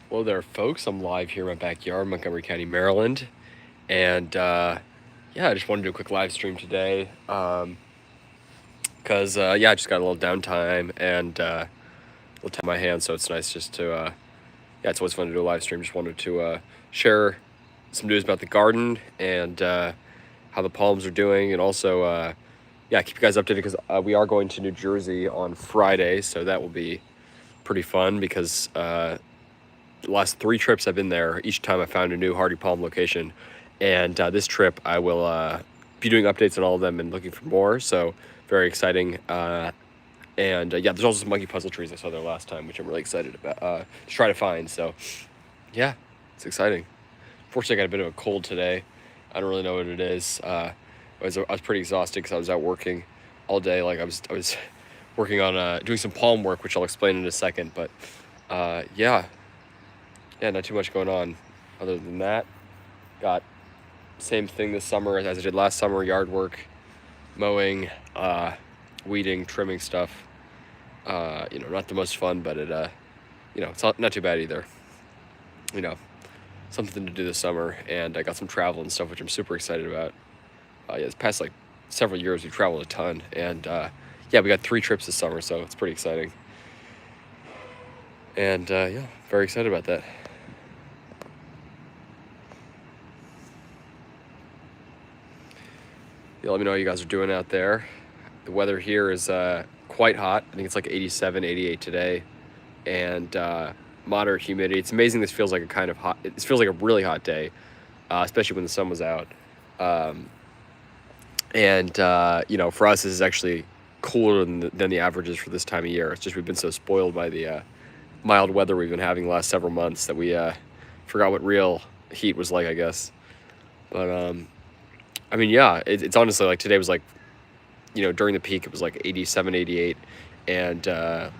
Hello there, folks. I'm live here in my backyard, Montgomery County, Maryland. And yeah, I just wanted to do a quick live stream today because, yeah, I just got a little downtime and a little time on my hands. So it's nice just to, yeah, it's always fun to do a live stream. Just wanted to share some news about the garden and how the palms are doing. And also, yeah, keep you guys updated because we are going to New Jersey on Friday. So that will be pretty fun because the last 3 trips I've been there, each time I found a new hardy palm location. And this trip, I will be doing updates on all of them and looking for more. So very exciting. And yeah, there's also some monkey puzzle trees I saw there last time, which I'm really excited about to try to find. So yeah, it's exciting. Fortunately, I got a bit of a cold today. I don't really know what it is. I was pretty exhausted because I was out working all day. Like I was working on doing some palm work, which I'll explain in a second. But yeah, not too much going on. Other than that, got same thing this summer as I did last summer: yard work, mowing, weeding, trimming stuff. Not the most fun, but it's not too bad either. You know, something to do this summer, and I got some travel and stuff, which I'm super excited about. Yeah, this past like several years, we've traveled a ton, and yeah, we got 3 trips this summer, so it's pretty exciting. And yeah, very excited about that. Yeah, let me know how you guys are doing out there. The weather here is quite hot. I think it's like 87, 88 today, and moderate humidity. It's amazing. This feels like a kind of hot. It feels like a really hot day, especially when the sun was out. And for us, this is actually cooler than the averages for this time of year. It's just we've been so spoiled by the mild weather we've been having the last several months that we forgot what real heat was like, I guess. But I mean, yeah, it's honestly like today was like, during the peak, it was like 87, 88 and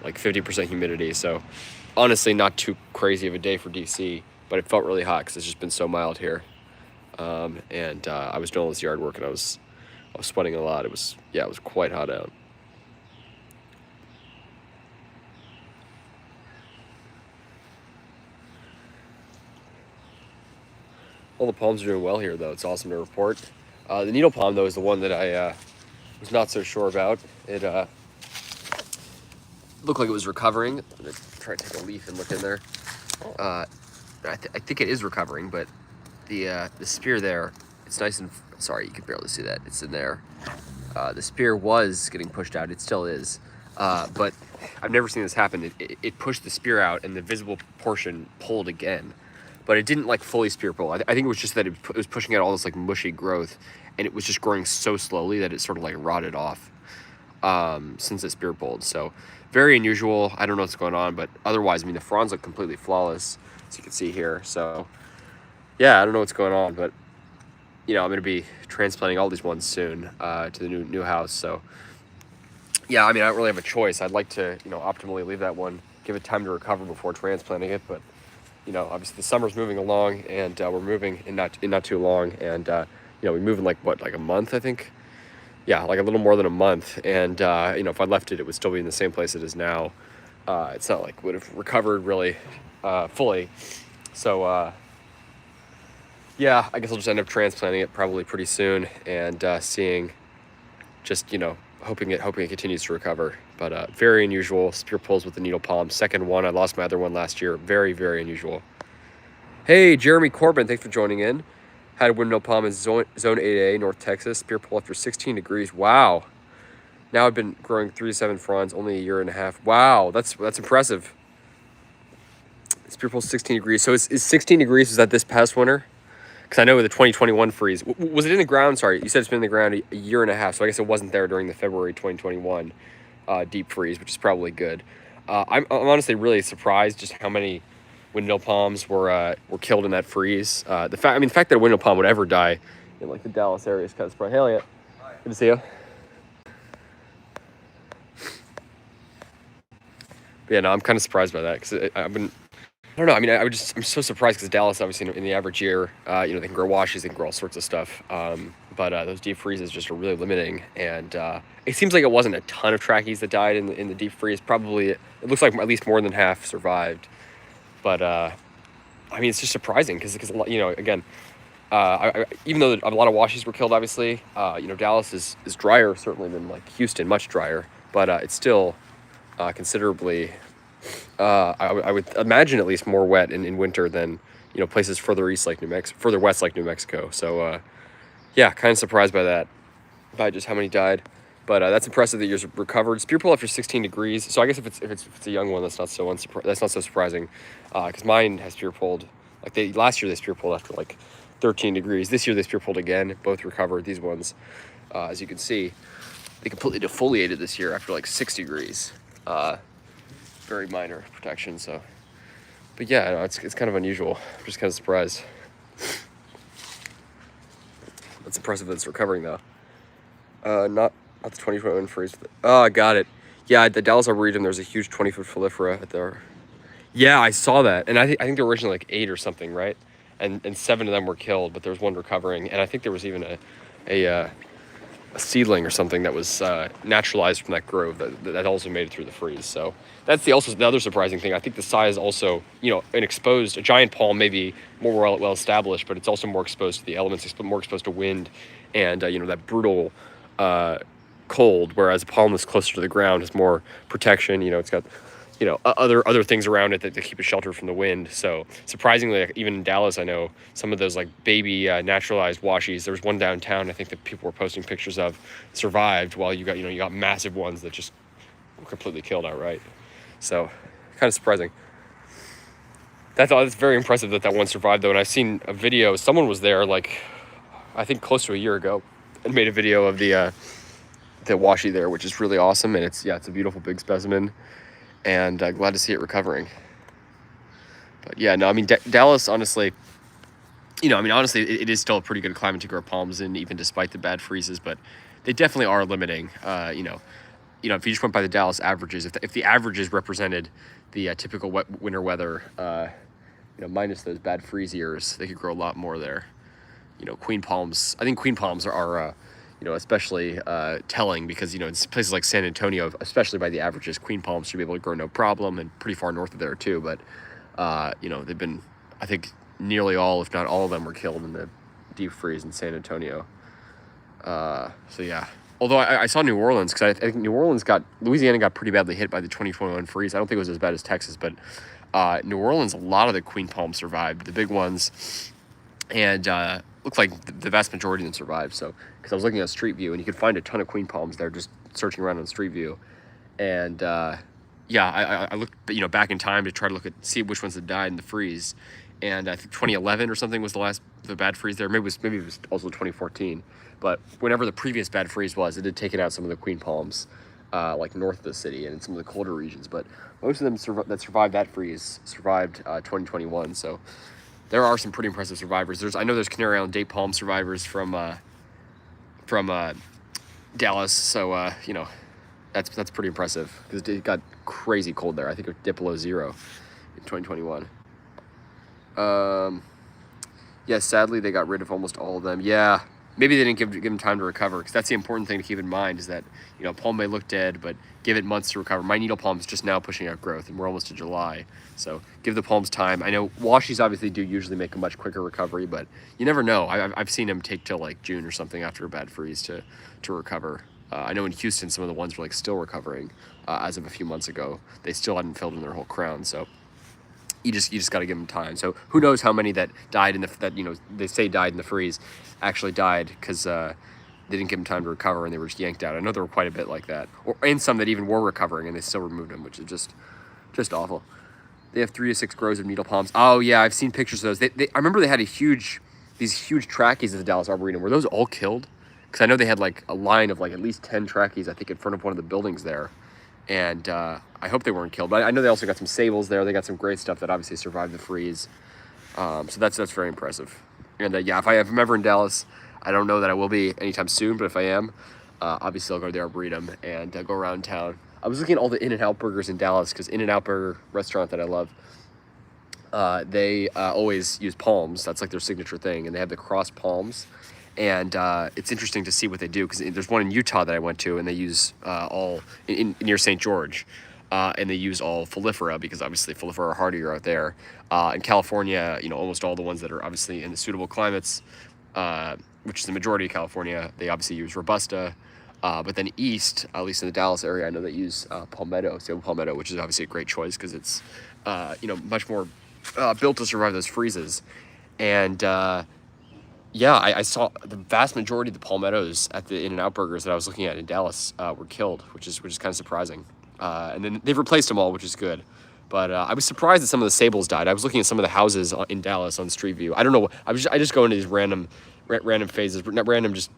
like 50% humidity. So honestly, not too crazy of a day for DC, but it felt really hot because it's just been so mild here. And I was doing all this yard work and I was sweating a lot. It was quite hot out. All the palms are doing well here, though. It's awesome to report. The needle palm, though, is the one that I was not so sure about. It looked like it was recovering. I'm gonna try to take a leaf and look in there. I think it is recovering, but the spear there, it's nice and sorry, you can barely see that. It's in there. The spear was getting pushed out. It still is, but I've never seen this happen. It pushed the spear out, and the visible portion pulled again. But it didn't like fully spear pull. I think it was just that it was pushing out all this like mushy growth, and it was just growing so slowly that it sort of like rotted off since it spear pulled. So very unusual. I don't know what's going on, but otherwise, I mean, the fronds look completely flawless, as you can see here. So yeah, I don't know what's going on, but I'm going to be transplanting all these ones soon to the new house. So yeah, I mean, I don't really have a choice. I'd like to optimally leave that one, give it time to recover before transplanting it, but obviously the summer's moving along, and we're moving in not too long, and we move in like a month, I think. Yeah, like a little more than a month, and if I left it, it would still be in the same place it is now. It's not like it would have recovered really fully. So yeah, I guess I'll just end up transplanting it probably pretty soon, and seeing, just hoping it continues to recover. But very unusual spear pulls with the needle palm. Second one. I lost my other one last year. Very, very unusual. Hey, Jeremy Corbin, thanks for joining in. Had a windmill palm in zone 8A, North Texas. Spear pull after 16 degrees. Wow. Now I've been growing 3 to 7 fronds, only a year and a half. Wow, that's impressive. Spear pull 16 degrees. So is 16 degrees, was that this past winter? Because I know the 2021 freeze, was it in the ground? Sorry, you said it's been in the ground a year and a half, so I guess it wasn't there during the February 2021 deep freeze, which is probably good. I'm honestly really surprised just how many windmill palms were killed in that freeze. The fact that a windmill palm would ever die in like the Dallas area is kind of surprising. Hey, Elliot, good to see you. But yeah, no, I'm kind of surprised by that because I've been. I don't know. I mean, I'm so surprised because Dallas, obviously, in the average year, they can grow washes, they can grow all sorts of stuff. But those deep freezes just are really limiting. And it seems like it wasn't a ton of trackies that died in the deep freeze. Probably, it looks like at least more than half survived. But I mean, it's just surprising because you know, again, even though a lot of washies were killed, obviously, you know, Dallas is drier certainly than like Houston, much drier, but it's still considerably, I would imagine at least more wet in winter than, you know, places further east like further west like New Mexico. So yeah, kind of surprised by that, by just how many died. But that's impressive that yours recovered. Spear pull after 16 degrees. So I guess if it's a young one, that's not so surprising, because mine has spear pulled. Like last year they spear pulled after like 13 degrees. This year they spear pulled again. Both recovered. These ones, as you can see, they completely defoliated this year after like 6 degrees. Very minor protection. So, but yeah, no, it's kind of unusual. I'm just kind of surprised. That's impressive that it's recovering though. Not the 20-foot wind freeze. Oh, I got it. Yeah, at the Dallas Arboretum, there's a huge 20-foot folifera at there. Yeah, I saw that, and I think there were originally like 8 or something, right? And 7 of them were killed, but there was one recovering, and I think there was even a seedling or something that was naturalized from that grove that also made it through the freeze. So that's the other surprising thing. I think the size also, you know, a giant palm may be more well established, but it's also more exposed to the elements, more exposed to wind, and you know, that brutal cold. Whereas a palm that's closer to the ground has more protection. You know, it's got, you know, other things around it that keep it sheltered from the wind. So surprisingly, like, even in Dallas, I know some of those like baby naturalized washies. There was one downtown I think that people were posting pictures of, survived, while you got massive ones that just were completely killed outright. So kind of surprising. That's very impressive that one survived though. And I've seen a video. Someone was there like, I think close to a year ago, and made a video of the washi there, which is really awesome. And it's a beautiful big specimen. And glad to see it recovering. But yeah, no, I mean, Dallas, honestly, you know, I mean, honestly, it is still a pretty good climate to grow palms in, even despite the bad freezes. But they definitely are limiting. You know, if you just went by the Dallas averages, if the averages represented the typical winter weather, you know, minus those bad freeze years, they could grow a lot more there. You know, queen palms. I think queen palms are you know, especially telling, because, you know, in places like San Antonio, especially by the averages, queen palms should be able to grow no problem, and pretty far north of there too. But you know, they've been, I think, nearly all, if not all of them, were killed in the deep freeze in San Antonio. So yeah. Although I saw New Orleans, because I think Louisiana got pretty badly hit by the 2021 freeze. I don't think it was as bad as Texas, but New Orleans, a lot of the queen palms survived, the big ones, and looked like the vast majority of them survived. So, because I was looking at Street View, and you could find a ton of queen palms there, just searching around on Street View. And yeah, I looked, you know, back in time to try to see which ones had died in the freeze. And I think 2011 or something was the bad freeze there. Maybe it was also 2014. But whenever the previous bad freeze was, it had taken out some of the queen palms, like north of the city and in some of the colder regions. But most of them that survived that freeze survived 2021. So there are some pretty impressive survivors. I know there's Canary Island date palm survivors from Dallas. So you know, that's pretty impressive, because it got crazy cold there. I think it dipped below 0 in 2021. Yeah, sadly they got rid of almost all of them. Yeah, maybe they didn't give them time to recover, because that's the important thing to keep in mind, is that, you know, palm may look dead, but give it months to recover. My needle palm is just now pushing out growth, and we're almost to July, so give the palms time. I know washies obviously do usually make a much quicker recovery, but you never know. I've seen them take till like June or something after a bad freeze to recover. I know in Houston some of the ones were like still recovering as of a few months ago. They still hadn't filled in their whole crown, so you just got to give them time. So who knows how many that died that, you know, they say died in the freeze actually died because they didn't give them time to recover and they were just yanked out. I know there were quite a bit like that, and some that even were recovering and they still removed them, which is just awful. They have 3 to 6 grows of needle palms. Oh yeah, I've seen pictures of those. I remember they had these huge trackies at the Dallas Arboretum. Were those all killed? Because I know they had like a line of like at least 10 trackies, I think, in front of one of the buildings there. And I hope they weren't killed. But I know they also got some sables there. They got some great stuff that obviously survived the freeze. So that's very impressive. And yeah, if I'm ever in Dallas, I don't know that I will be anytime soon, but if I am, obviously I'll go to the Arboretum and go around town. I was looking at all the In-N-Out burgers in Dallas, because In-N-Out burger restaurant that I love, they always use palms. That's like their signature thing. And they have the cross palms. And it's interesting to see what they do, because there's one in Utah that I went to, and they use all near St. George. and they use all Folifera because obviously Folifera are hardier out there. In California, almost all the ones that are obviously in the suitable climates, which is the majority of California, they obviously use Robusta. But then east, at least in the Dallas area, I know they use Palmetto, Stable Palmetto, which is obviously a great choice because it's, much more built to survive those freezes. And yeah, I saw the vast majority of the palmettos at the In-N-Out burgers that I was looking at in Dallas were killed, which is kind of surprising. And then they've replaced them all, which is good. But I was surprised that some of the sables died. I was looking at some of the houses in Dallas on Street View. I don't know. I just go into these random phases, not random, just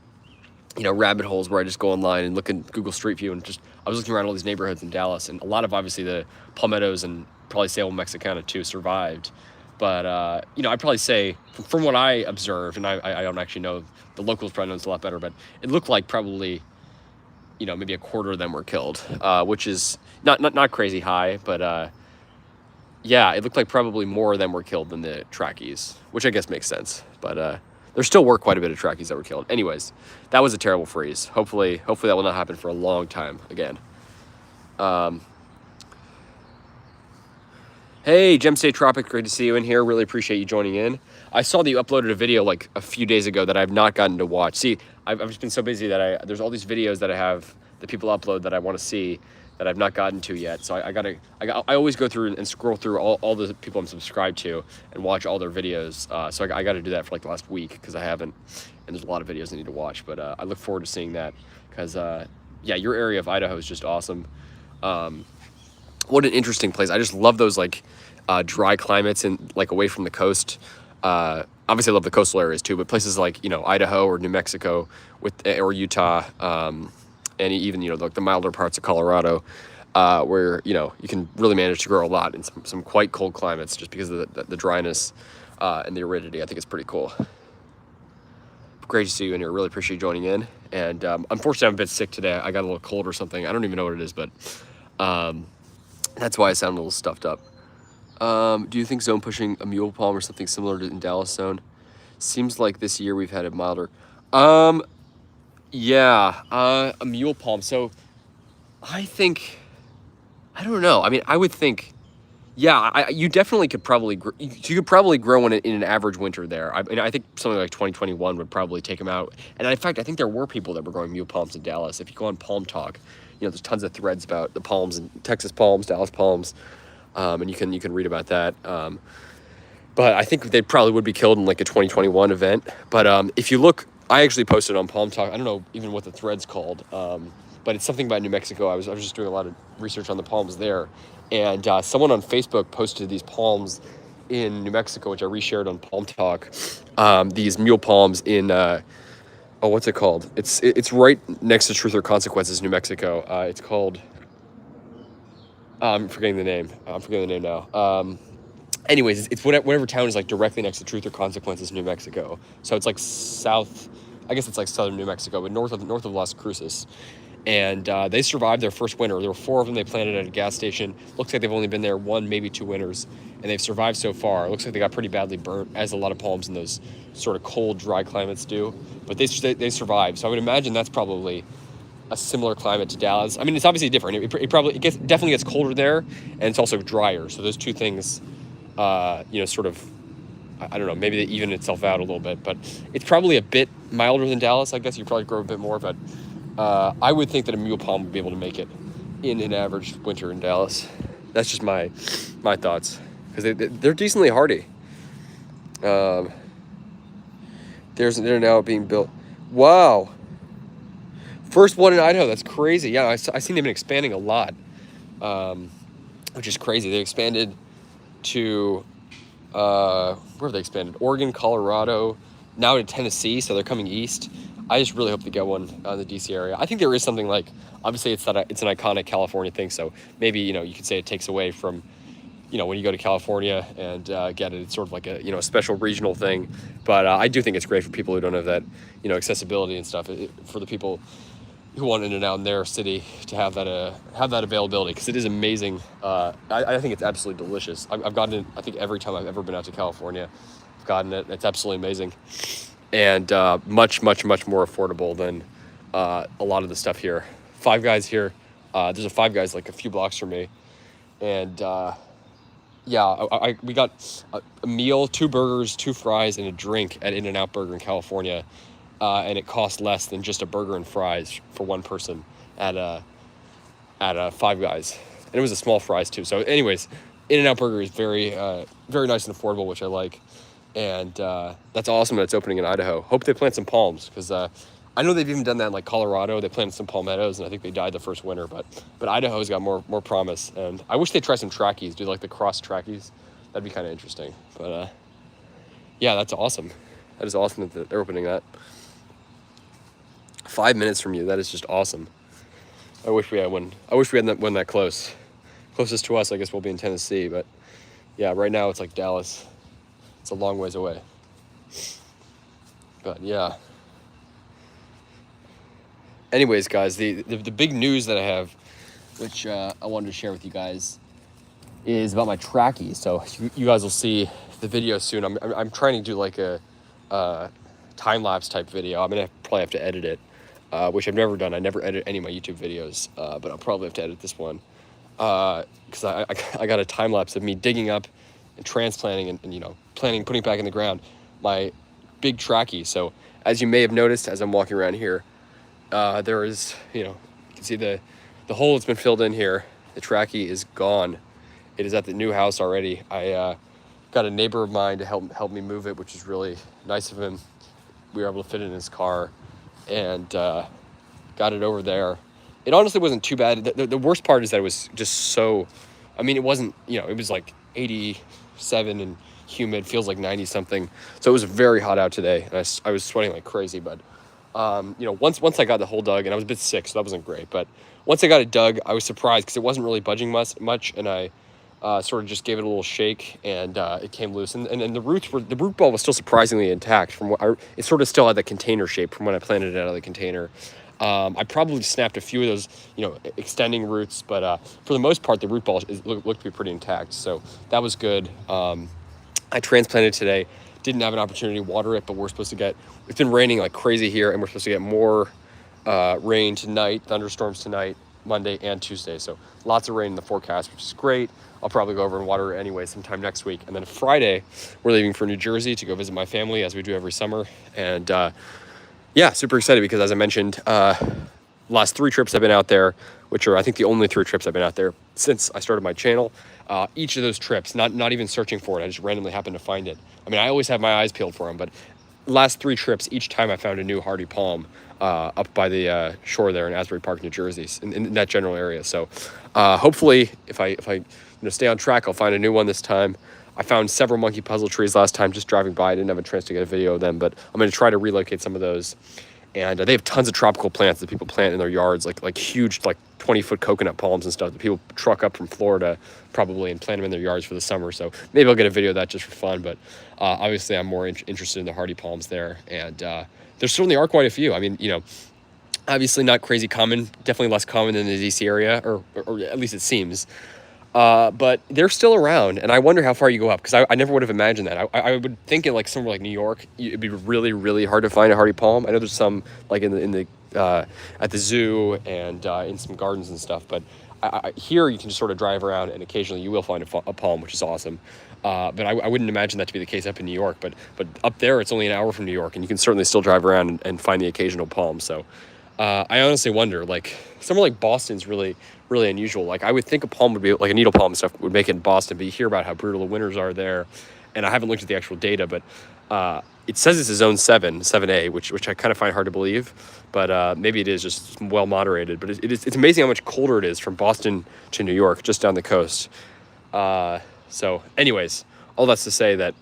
rabbit holes where I just go online and look in Google Street View and I was looking around all these neighborhoods in Dallas, and a lot of obviously the palmettos and probably Sable Mexicana too survived. But, I'd probably say, from what I observed, and I don't actually know, the locals probably know this a lot better, but it looked like probably, maybe a quarter of them were killed, which is not crazy high, but, yeah, it looked like probably more of them were killed than the trackies, which I guess makes sense. But there still were quite a bit of trackies that were killed. Anyways, that was a terrible freeze. Hopefully that will not happen for a long time again. Hey, Gem State Tropic, great to see you in here. Really appreciate you joining in. I saw that you uploaded a video like a few days ago that I've not gotten to watch. See, I've just been so busy that there's all these videos that that people upload that I want to see that I've not gotten to yet. So I always go through and scroll through all the people I'm subscribed to and watch all their videos. So I got to do that for like the last week because I haven't, and there's a lot of videos I need to watch. But I look forward to seeing that because, yeah, your area of Idaho is just awesome. What an interesting place. I just love those like dry climates and like away from the coast. Obviously I love the coastal areas too, but places like, Idaho or New Mexico or Utah, and even, like the milder parts of Colorado, where, you can really manage to grow a lot in some quite cold climates just because of the dryness and the aridity. I think it's pretty cool. Great to see you in here. Really appreciate you joining in. And unfortunately, I'm a bit sick today. I got a little cold or something. I don't even know what it is, but that's why I sound a little stuffed up. Do you think zone pushing a mule palm or something similar to in Dallas zone? Seems like this year we've had it milder. Yeah, a mule palm. So I don't know. I mean, I would think, yeah, you definitely could probably, you could probably grow in an average winter there. I mean, I think something like 2021 would probably take them out. And in fact, I think there were people that were growing mule palms in Dallas. If you go on Palm Talk, there's tons of threads about the palms and Texas palms, Dallas palms. And you can read about that. But I think they probably would be killed in like a 2021 event. But if you look, I actually posted on Palm Talk, I don't know even what the thread's called, but it's something about New Mexico. I was just doing a lot of research on the palms there. And someone on Facebook posted these palms in New Mexico, which I reshared on Palm Talk. These mule palms in, what's it called? It's right next to Truth or Consequences, New Mexico. It's called, I'm forgetting the name. Now. Anyways, it's whatever town is like directly next to Truth or Consequences, New Mexico. So it's like southern New Mexico, but north of Las Cruces. And they survived their first winter. There were 4 of them they planted at a gas station. Looks like they've only been there 1, maybe 2 winters, and they've survived so far. It looks like they got pretty badly burnt, as a lot of palms in those sort of cold, dry climates do. But they survived. So I would imagine that's probably a similar climate to Dallas. I mean, it's obviously different. It definitely gets colder there, and it's also drier. So those two things, sort of, I don't know, maybe they even itself out a little bit. But it's probably a bit milder than Dallas. I guess you probably grow a bit more, but I would think that a mule palm would be able to make it in an average winter in Dallas. That's just my thoughts, because they're decently hardy. They're now being built. Wow. First one in Idaho. That's crazy. Yeah, I seen they've been expanding a lot, which is crazy. They expanded to where have they expanded? Oregon, Colorado, now to Tennessee. So they're coming east. I just really hope to get one in the DC area. I think there is something like, obviously it's an iconic California thing. So maybe, you could say it takes away from, when you go to California and get it. It's sort of like a special regional thing. But I do think it's great for people who don't have that, accessibility and stuff. For the people who want In-N-Out in their city to have that availability, because it is amazing. I think it's absolutely delicious. I've gotten it, I think, every time I've ever been out to California. I've gotten it. It's absolutely amazing. And much, much, much more affordable than a lot of the stuff here. Five Guys here. There's a Five Guys like a few blocks from me. And yeah, we got a meal, 2 burgers, 2 fries, and a drink at In-N-Out Burger in California, and it cost less than just a burger and fries for one person at Five Guys, and it was a small fries too. So, anyways, In-N-Out Burger is very nice and affordable, which I like, and that's awesome that it's opening in Idaho. Hope they plant some palms, because I know they've even done that in like Colorado. They planted some palmettos, and I think they died the first winter. But Idaho's got more promise, and I wish they'd try some trackies, do like the cross trackies. That'd be kind of interesting. But yeah, that's awesome. That is awesome that they're opening that. 5 minutes from you. That is just awesome. I wish we had one. I wish we had one that close. Closest to us, I guess, will be in Tennessee. But yeah, right now it's like Dallas. It's a long ways away. But yeah. Anyways, guys, the big news that I have, which I wanted to share with you guys, is about my trackie. So you guys will see the video soon. I'm trying to do like a time-lapse type video. I'm gonna probably have to edit it, which I've never done. I never edit any of my YouTube videos, but I'll probably have to edit this one, because I got a time-lapse of me digging up and transplanting and you know, putting it back in the ground, my big trackie. So as you may have noticed as I'm walking around here, there is, you know, you can see the hole that's been filled in here. The trackie is gone. It is at the new house already. I got a neighbor of mine to help me move it, which is really nice of him. We were able to fit it in his car, and got it over there. It honestly wasn't too bad. The worst part is that it was just so, I mean, it wasn't, you know, it was like 87 and humid, feels like 90 something. So it was very hot out today, and I was sweating like crazy. But you know, once I got the hole dug, and I was a bit sick, so that wasn't great. But once I got it dug, I was surprised because it wasn't really budging much, and I sort of just gave it a little shake, and it came loose. And the root ball was still surprisingly intact. It sort of still had the container shape from when I planted it out of the container. I probably snapped a few of those, you know, extending roots, but for the most part, the root ball looked to be pretty intact. So that was good. I transplanted today. Didn't have an opportunity to water it, but we're supposed to get, it's been raining like crazy here, and we're supposed to get more rain tonight, thunderstorms tonight, Monday and Tuesday. So lots of rain in the forecast, which is great. I'll probably go over and water it anyway sometime next week. And then Friday, we're leaving for New Jersey to go visit my family, as we do every summer. And yeah, super excited because, as I mentioned, last 3 trips I've been out there, which are, I think, the only 3 trips I've been out there since I started my channel. Each of those trips, not even searching for it, I just randomly happened to find it. I mean, I always have my eyes peeled for them, but last 3 trips, each time I found a new hardy palm up by the shore there in Asbury Park, New Jersey, in that general area. So hopefully, if I stay on track, I'll find a new one this time. I found several monkey puzzle trees last time just driving by. I didn't have a chance to get a video of them, but I'm going to try to relocate some of those. And they have tons of tropical plants that people plant in their yards, like huge, like 20-foot coconut palms and stuff that people truck up from Florida probably and plant them in their yards for the summer. So maybe I'll get a video of that just for fun. But obviously, I'm more interested in the hardy palms there. And there certainly are quite a few. I mean, you know, obviously not crazy common, definitely less common than the DC area, or at least it seems. But they're still around, and I wonder how far you go up, because I never would have imagined that. I would think in like somewhere like New York, it'd be really, really hard to find a hardy palm. I know there's some like in the at the zoo and in some gardens and stuff, but here you can just sort of drive around, and occasionally you will find a palm, which is awesome. But I wouldn't imagine that to be the case up in New York. But up there, it's only an hour from New York, and you can certainly still drive around and find the occasional palm. So I honestly wonder, like, somewhere like Boston's really, really unusual. Like, I would think a palm would be, like a needle palm and stuff would make it in Boston, but you hear about how brutal the winters are there. And I haven't looked at the actual data, but it says it's a zone 7A, which I kind of find hard to believe. But maybe it is just well moderated. But it's amazing how much colder it is from Boston to New York, just down the coast. So anyways, all that's to say that,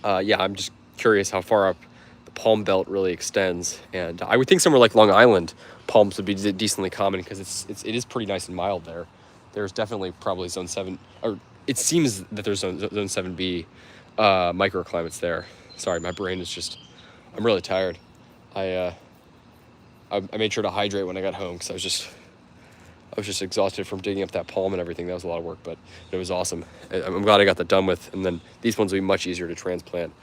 yeah, I'm just curious how far up the palm belt really extends. And I would think somewhere like Long Island, palms would be decently common, because it is pretty nice and mild there. There's definitely probably zone 7, or it seems that there's zone 7B microclimates there. Sorry, my brain is just, I'm really tired. I made sure to hydrate when I got home, because I was just exhausted from digging up that palm and everything. That was a lot of work, but it was awesome. I'm glad I got that done with, and then these ones will be much easier to transplant.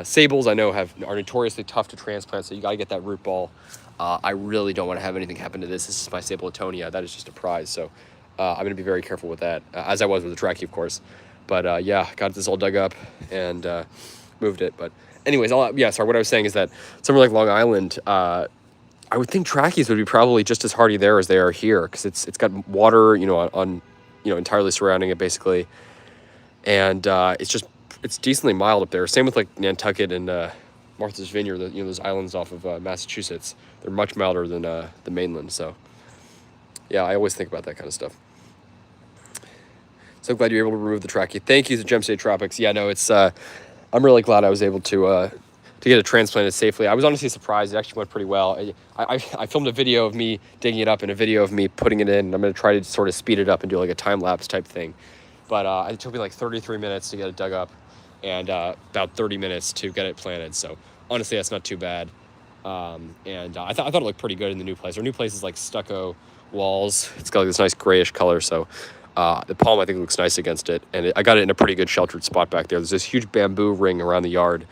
Sables, I know, are notoriously tough to transplant, so you got to get that root ball. I really don't want to have anything happen to this. This is my Sabletonia. That is just a prize. So I'm going to be very careful with that, as I was with the trackie, of course. But yeah, got this all dug up and moved it. But anyways, yeah, sorry, what I was saying is that somewhere like Long Island, I would think trackies would be probably just as hardy there as they are here, because it's got water, on entirely surrounding it basically, and it's decently mild up there. Same with like Nantucket and Martha's Vineyard, those islands off of Massachusetts. They're much milder than the mainland. So yeah, I always think about that kind of stuff. So glad you're able to remove the trachea. Thank you to Gem State Tropics. Yeah, no, it's I'm really glad I was able to get it transplanted safely. I was honestly surprised. It actually went pretty well. I filmed a video of me digging it up and a video of me putting it in. I'm going to try to sort of speed it up and do like a time-lapse type thing. But it took me like 33 minutes to get it dug up and about 30 minutes to get it planted. So honestly, that's not too bad. And I thought it looked pretty good in the new place. Our new place is like stucco walls. It's got like this nice grayish color. So the palm, I think, looks nice against it. And I got it in a pretty good sheltered spot back there. There's this huge bamboo ring around the yard.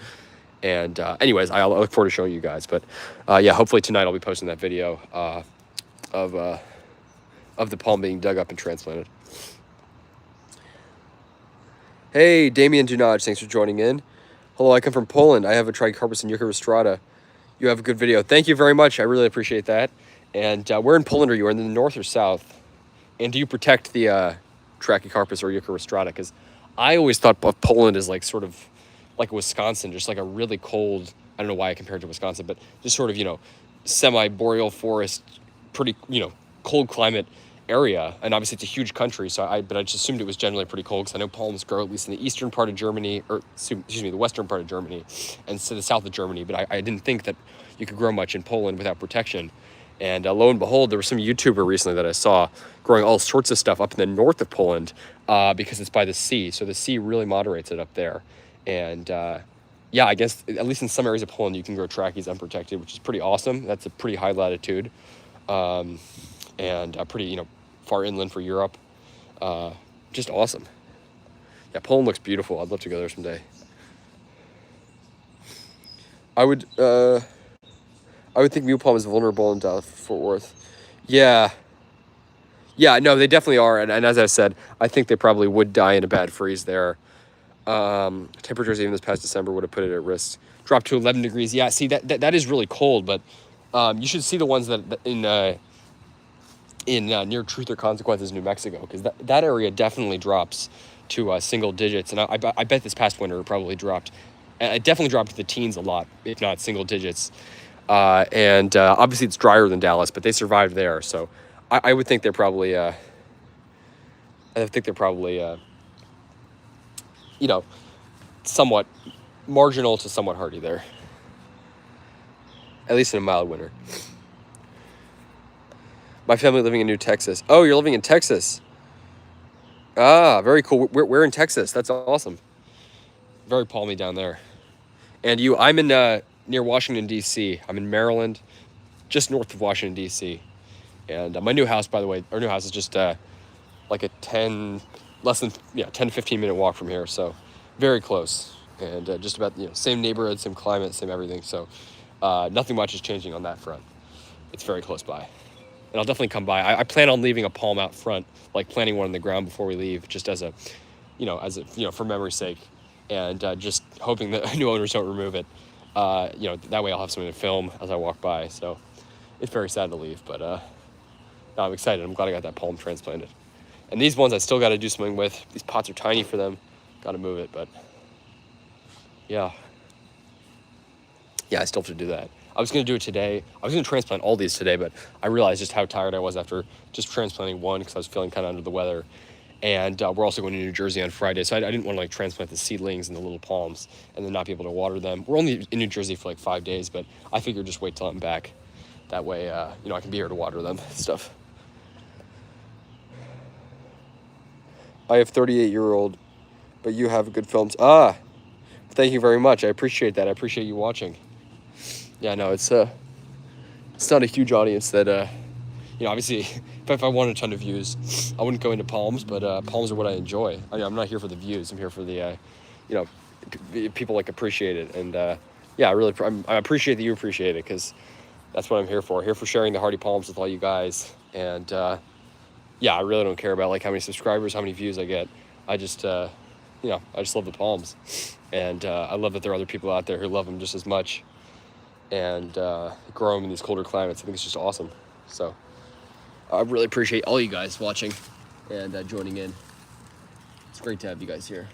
And anyways, I look forward to showing you guys. But yeah, hopefully tonight I'll be posting that video of the palm being dug up and transplanted. Hey, Damian Dunaj, thanks for joining in. Hello, I come from Poland. I have a Tricarpus and Euchrostrata. You have a good video. Thank you very much. I really appreciate that. And where in Poland are you? Are in the north or south? And do you protect the Trachycarpus or Euchrostrata? Because I always thought of Poland as like sort of like Wisconsin, just like a really cold, I don't know why I compared it to Wisconsin, but just sort of, semi-boreal forest, pretty, cold climate area. And obviously it's a huge country, but I just assumed it was generally pretty cold, because I know palms grow at least in the eastern part of Germany, or excuse me, the western part of Germany and to the south of Germany. But I didn't think that you could grow much in Poland without protection. And lo and behold, there was some YouTuber recently that I saw growing all sorts of stuff up in the north of Poland because it's by the sea. So the sea really moderates it up there. And yeah, I guess at least in some areas of Poland, you can grow trackies unprotected, which is pretty awesome. That's a pretty high latitude and pretty, far inland for Europe. Just awesome. Yeah, Poland looks beautiful. I'd love to go there someday. I would think mule palm is vulnerable in Dallas-Fort Worth. Yeah, no, they definitely are. And as I said, I think they probably would die in a bad freeze there. Temperatures even this past December would have put it at risk. Dropped to 11 degrees. Yeah, see, that is really cold, but you should see the ones that in near Truth or Consequences, New Mexico, because that area definitely drops to single digits. And I bet this past winter it probably dropped. It definitely dropped to the teens a lot, if not single digits. And obviously it's drier than Dallas, but they survived there. So I would think they're probably, somewhat marginal to somewhat hardy there. At least in a mild winter. My family living in New Texas. Oh, you're living in Texas. Ah, very cool. We're in Texas. That's awesome. Very palmy down there. And I'm in near Washington, D.C. I'm in Maryland, just north of Washington, D.C. And my new house, by the way, our new house is just like a 10 to 15 minute walk from here. So very close. And just about, same neighborhood, same climate, same everything. So nothing much is changing on that front. It's very close by. And I'll definitely come by. I plan on leaving a palm out front, like planting one in the ground before we leave, just as a, for memory's sake. And just hoping that new owners don't remove it. That way I'll have something to film as I walk by. So it's very sad to leave, but no, I'm excited. I'm glad I got that palm transplanted. And these ones I still got to do something with. These pots are tiny for them. Got to move it, but yeah. Yeah, I still have to do that. I was going to do it today. I was going to transplant all these today, but I realized just how tired I was after just transplanting one because I was feeling kind of under the weather. And we're also going to New Jersey on Friday, so I didn't want to transplant the seedlings and the little palms and then not be able to water them. We're only in New Jersey for 5 days, but I figured just wait till I'm back. That way, I can be here to water them and stuff. I have 38-year-old, but you have good films. Thank you very much. I appreciate that. I appreciate you watching. Yeah, no, it's not a huge audience that, obviously, if I wanted a ton of views, I wouldn't go into palms, but palms are what I enjoy. I'm not here for the views. I'm here for the, people appreciate it. And, I appreciate that you appreciate it, because that's what I'm here for. Here for sharing the hardy palms with all you guys. And, yeah, I really don't care about like how many subscribers, how many views I get. I just, I just love the palms, and I love that there are other people out there who love them just as much, and grow them in these colder climates. I think it's just awesome. So I really appreciate all you guys watching and joining in. It's great to have you guys here.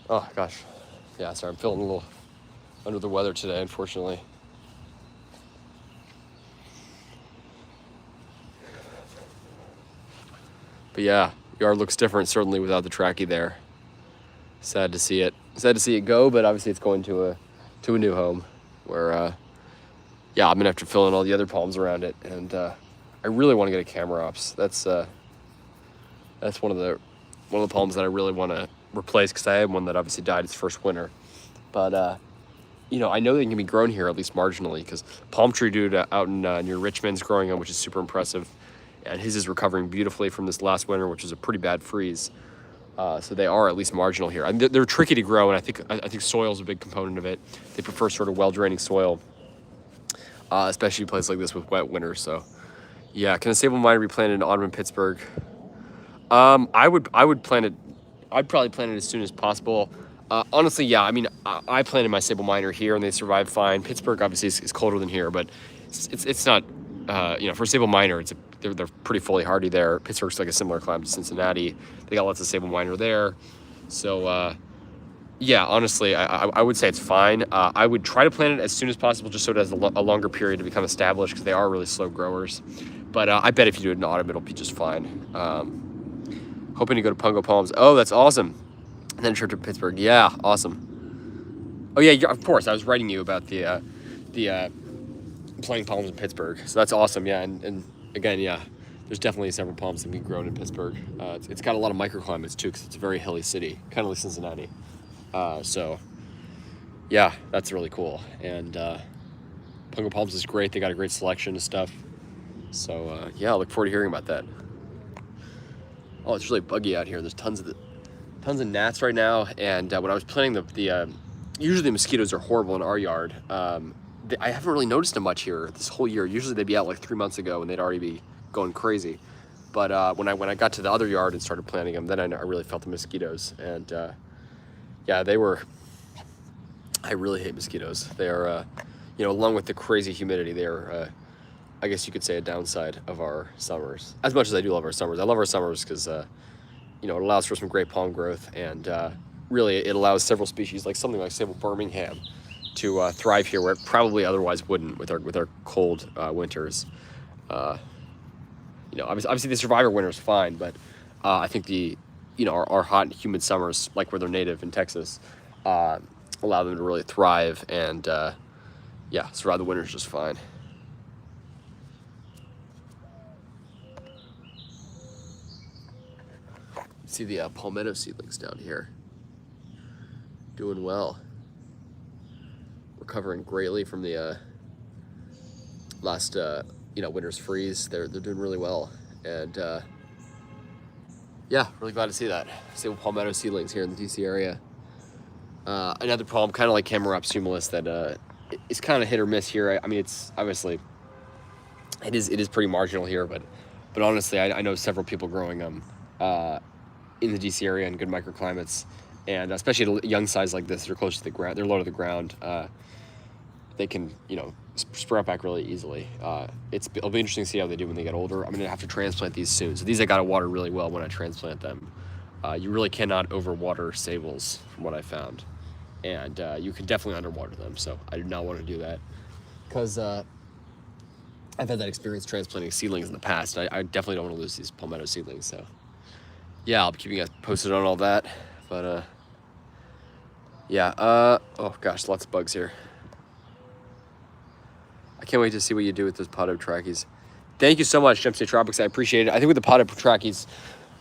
Oh gosh, yeah. Sorry, I'm feeling a little under the weather today, unfortunately. But yeah, yard looks different certainly without the trackie there. Sad to see it. Sad to see it go, but obviously it's going to a new home where yeah, I'm gonna have to fill in all the other palms around it, and I really want to get a camera ops. That's one of the palms that I really want to replace, because I had one that obviously died its first winter. But I know they can be grown here at least marginally, because Palm Tree Dude out in near Richmond's growing them, which is super impressive, and his is recovering beautifully from this last winter, which was a pretty bad freeze. So they are at least marginal here. And they're tricky to grow, and I think soil is a big component of it. They prefer sort of well-draining soil, especially places like this with wet winters. So yeah, can a sable minor be planted in autumn in Pittsburgh? I would plant it. I'd probably plant it as soon as possible. Honestly, yeah. I mean, I planted my sable minor here, and they survived fine. Pittsburgh obviously is colder than here, but it's not. For sable minor, they're pretty fully hardy there. Pittsburgh's like a similar climate to Cincinnati. They got lots of sable minor there, so yeah. Honestly, I would say it's fine. I would try to plant it as soon as possible, just so it has a longer period to become established, because they are really slow growers. But I bet if you do it in autumn, it'll be just fine. Hoping to go to Pungo Palms. Oh, that's awesome. And then a trip to Pittsburgh. Yeah, awesome. Oh yeah, of course. I was writing you about the playing palms in Pittsburgh. So that's awesome. Yeah, and again, yeah, there's definitely several palms that can be grown in Pittsburgh. It's got a lot of microclimates too, because it's a very hilly city, kind of like Cincinnati. So yeah, that's really cool. And Pungo Palms is great. They got a great selection of stuff. So yeah, I look forward to hearing about that. Oh, it's really buggy out here. There's tons of gnats right now. And when I was planting usually the mosquitoes are horrible in our yard. I haven't really noticed them much here this whole year. Usually they'd be out like 3 months ago, and they'd already be going crazy. But when I got to the other yard and started planting them, then I really felt the mosquitoes. And yeah, I really hate mosquitoes. They are, along with the crazy humidity, they are, I guess you could say, a downside of our summers. As much as I do love our summers. I love our summers because, it allows for some great palm growth, and really it allows several species, like something like sable Birmingham, to thrive here where it probably otherwise wouldn't with our cold winters. Obviously the survivor winter is fine, but I think our hot and humid summers, like where they're native in Texas, allow them to really thrive, and survive the winters just fine. See the palmetto seedlings down here, doing well, recovering greatly from the last winter's freeze. They're doing really well, and yeah, really glad to see that. Sable palmetto seedlings here in the DC area. Another palm, kind of like Camerops humilis, that is kind of hit or miss here. I mean, it's obviously it is pretty marginal here, but honestly, I know several people growing them in the DC area in good microclimates, and especially at a young size like this, they're close to the ground, they're low to the ground. They can sprout back really easily. It'll be interesting to see how they do when they get older. I'm gonna have to transplant these soon, so these I gotta water really well when I transplant them. You really cannot overwater sables, from what I found, and you can definitely underwater them. So I do not want to do that, because I've had that experience transplanting seedlings in the past. I definitely don't want to lose these palmetto seedlings. So yeah, I'll be keeping you guys posted on all that. But yeah. Oh gosh, lots of bugs here. I can't wait to see what you do with those potted trackies. Thank you so much, Gemstay Tropics. I appreciate it. I think with the potted trackies,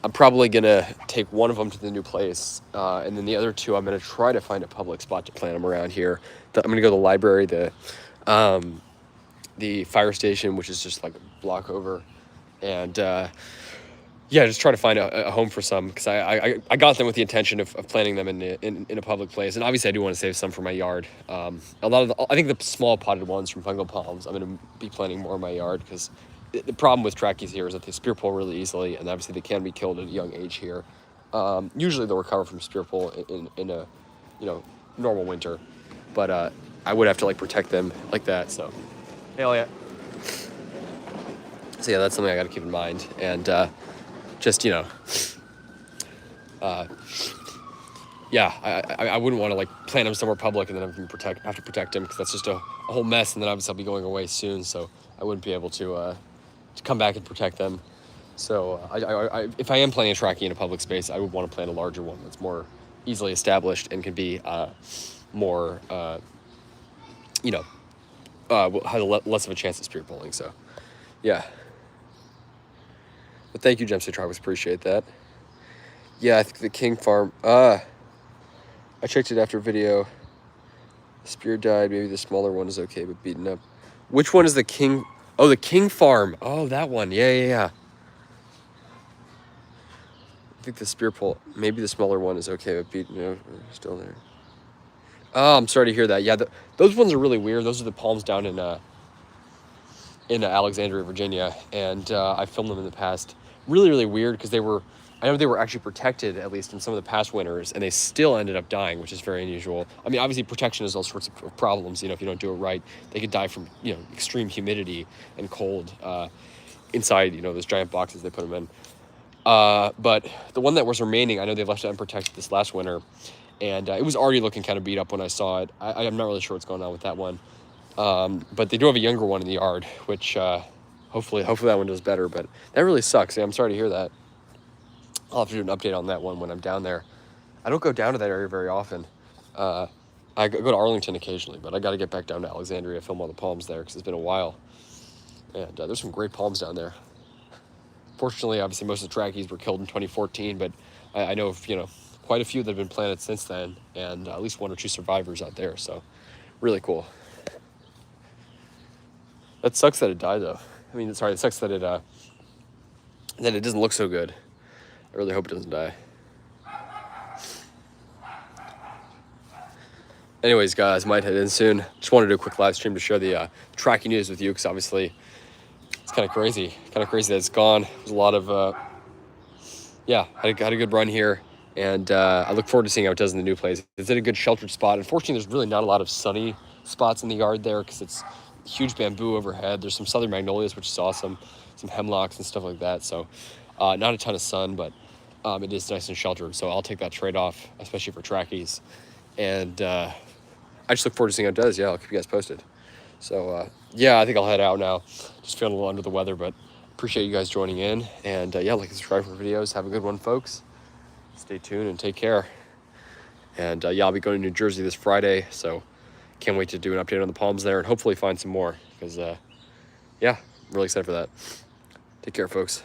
I'm probably gonna take one of them to the new place, and then the other two, I'm gonna try to find a public spot to plant them around here. I'm gonna go to the library, the fire station, which is just like a block over, and yeah, just try to find a home for some, because I got them with the intention of planting them in a public place, and obviously I do want to save some for my yard. A lot of I think the small potted ones from fungal palms I'm going to be planting more in my yard, because the problem with trackies here is that they spear pull really easily, and obviously they can be killed at a young age here. Usually they'll recover from spear pull in a normal winter, but I would have to like protect them like that. So hell yeah. So yeah, that's something I got to keep in mind, and just yeah, I wouldn't want to like plant them somewhere public and then have to protect them, because that's just a whole mess, and then obviously I'll be going away soon, so I wouldn't be able to come back and protect them. So if I am planting a trackie in a public space, I would want to plant a larger one that's more easily established and can be more has less of a chance of spear pulling. So yeah. But thank you, Gemstone Tribes, appreciate that. Yeah, I think the king farm, I checked it after video. The spear died, maybe the smaller one is okay, but beaten up. Which one is the king? Oh, the king farm. Oh, that one, yeah. I think the spear pull, maybe the smaller one is okay, but beaten up, still there. Oh, I'm sorry to hear that. Yeah, those ones are really weird. Those are the palms down in Alexandria, Virginia, and I filmed them in the past. Really, really weird, because I know they were actually protected, at least in some of the past winters, and they still ended up dying, which is very unusual. I mean, obviously protection has all sorts of problems. If you don't do it right, they could die from extreme humidity and cold inside those giant boxes they put them in. But the one that was remaining, I know they left it unprotected this last winter, and it was already looking kind of beat up when I saw it. I'm not really sure what's going on with that one. But they do have a younger one in the yard, which hopefully that one does better. But that really sucks. Yeah, I'm sorry to hear that. I'll have to do an update on that one when I'm down there. I don't go down to that area very often. I go to Arlington occasionally, but I got to get back down to Alexandria, film all the palms there, because it's been a while. And there's some great palms down there. Fortunately, obviously, most of the trackies were killed in 2014, but I know of quite a few that have been planted since then, and at least 1 or 2 survivors out there. So really cool. That sucks that it died, though. I mean, sorry, it sucks that it doesn't look so good. I really hope it doesn't die. Anyways, guys, might head in soon. Just wanted to do a quick live stream to share the tracking news with you, because obviously it's kind of crazy. Kind of crazy that it's gone. There's a lot of, had a good run here, and I look forward to seeing how it does in the new place. It's in a good sheltered spot. Unfortunately, there's really not a lot of sunny spots in the yard there, because it's huge bamboo overhead. There's some southern magnolias, which is awesome, some hemlocks and stuff like that. So not a ton of sun, but it is nice and sheltered. So I'll take that trade-off, especially for trackies. And I just look forward to seeing how it does. Yeah, I'll keep you guys posted. So yeah, I think I'll head out now. Just feeling a little under the weather, but appreciate you guys joining in. And like and subscribe for videos. Have a good one, folks. Stay tuned and take care. And I'll be going to New Jersey this Friday, so can't wait to do an update on the palms there and hopefully find some more, because, really excited for that. Take care, folks.